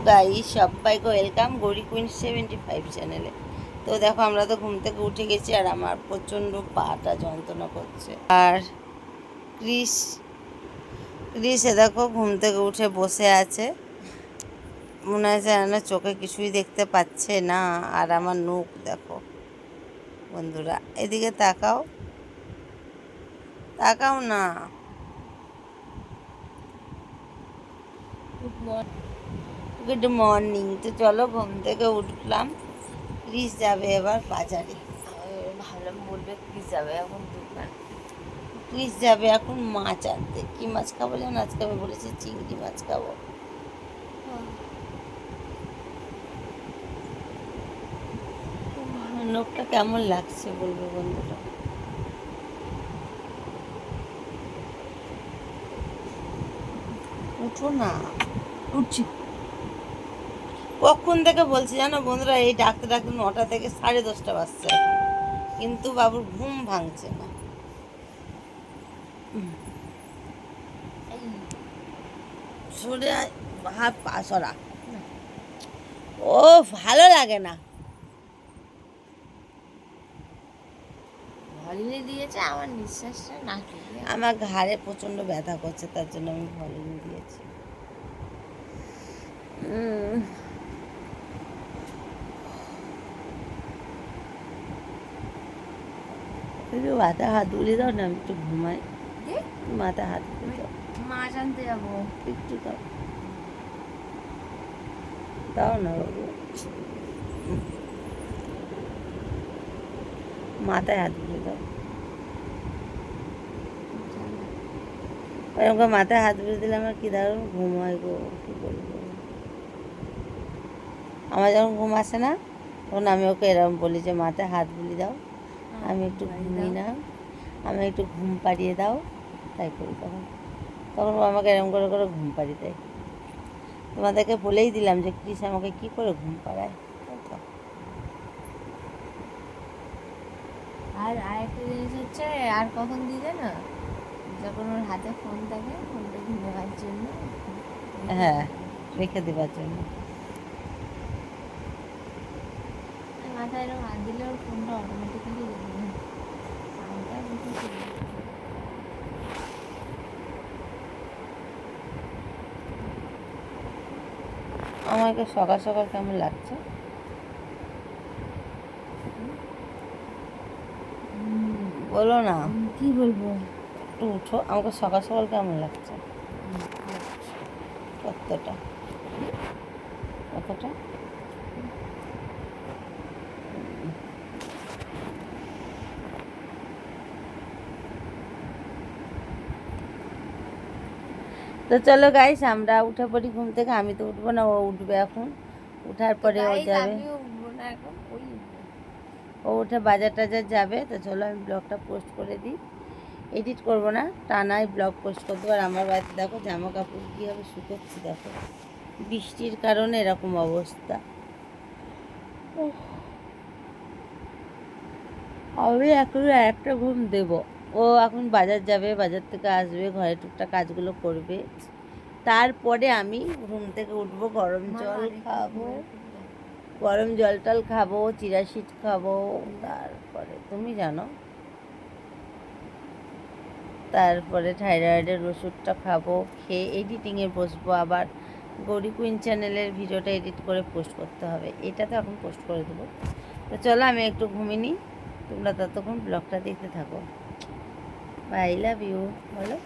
Guys, সবাইকে welcome Gauri queen 75 চ্যানেলে। তো দেখো, আমরা তো ঘুম থেকে উঠে গেছি আর আমার প্রচণ্ড পাটা যন্ত্রণা করছে। আর ক্রিস ক্রিস দেখো ঘুম থেকে উঠে বসে আছে, মনে হয় যেন চোখে কিছুই দেখতে পাচ্ছে না। আর আমার নখ দেখো বন্ধুরা, এদিকে তাকাও, তাকাও না। Good morning. তো চলো, ঘুম থেকে উঠলাম, ক্রিস যাবে এবার বাজারে। ভাবলাম বলবে ক্রিস যাবে এখন দোকান। ক্রিস যাবে এখন মাছ আনতে। কি মাছ খাবো জানো? আজকে আমি বলেছি চিংড়ি মাছ খাবো। নখটা কেমন লাগছে বলবে বন্ধুরা। উঠো না। উঠছি। কখন থেকে বলছি জানো বন্ধুরা, এই ডাকতে ডাকতে 9টা থেকে 10:30 বাজছে এখন, কিন্তু বাবুর ঘুম ভাঙছে না। সরে হাত পা সরা। ও ভালো লাগে না। হলিডে দিয়েছে, আমার নিঃশ্বাসটা না আমার ঘাড়ে প্রচণ্ড ব্যথা করছে, তার জন্য আমি ভলিনি দিয়েছি। তুমি মাথা হাত বুলিয়ে দাও না, আমি একটু ঘুমাই। মাথা হাত বুলিয়ে দাও, মাছ আনতে যাবো। একটু দাও, দাও না বাবু, মাথায় হাত বুলিয়ে দাও। এরকম মাথায় হাত বুলিয়ে দিলে আমার কি দারুণ ঘুম হয় গো, কি বলবো। আমার যখন ঘুম আসে না, তখন আমি ওকে এরকম বলি যে মাথায় হাত বুলিয়ে দাও, আমি একটু ঘুমিয়ে না, আমি একটু ঘুম পাড়িয়ে দাও। তাই করি তখন, তখন ও আমাকে এরকম করে করে ঘুম পাড়িয়ে দেয়। তোমাদেরকে বলেই দিলাম যে ক্রিস আমাকে কী করে ঘুম পাড়ায়। আর আরেকটা জিনিস হচ্ছে, আর কখন দিলে না, যখন ওর হাতে ফোন থাকে, ফোনটা ঘুমাবার জন্য। হ্যাঁ, রেখে দেবার জন্য। মাথায় এরকম হাত দিলে ওর ফোনটা অটোমেটিক্যালি রেখে দেয়। আমাকে সকাল সকাল কেমন লাগছে বলো না। কি বলবো? একটু উঠো, আমাকে সকাল সকাল কেমন লাগছে? কতটা কতটা তো চলো গাইস, আমরা উঠে পড়ি ঘুম থেকে। আমি তো উঠবো না, ও উঠবে এখন। উঠার পরে ও যাবে, ও উঠে বাজার টাজার যাবে। তো চলো আমি ব্লগটা পোস্ট করে দিই, এডিট করবো না, টানাই ব্লগ পোস্ট করতে পার। আমার বাড়িতে দেখো জামা কাপড় কীভাবে শুকোচ্ছি, দেখো বৃষ্টির কারণে এরকম অবস্থা। আমি এখনো একটা ঘুম দেব। ও এখন বাজার যাবে, বাজার থেকে আসবে, ঘরে টুকটাক কাজগুলো করবে, তারপরে আমি ঘুম থেকে উঠবো, গরম জল খাবো, গরম জল টল খাবো, চিরাশিট খাবো, তারপরে তুমি জানো, তারপরে থাইরয়েডের ওষুধটা খাবো, খেয়ে এডিটিংয়ে বসবো। আবার গৌরী কুইন চ্যানেলের ভিডিওটা এডিট করে পোস্ট করতে হবে, এটা তো এখন পোস্ট করে দেবো। তো চলো আমি একটু ঘুমিয়ে নিই, তোমরা ততক্ষণ ব্লগটা দেখতে থাকো। বাই, লাভ ইউ বলো।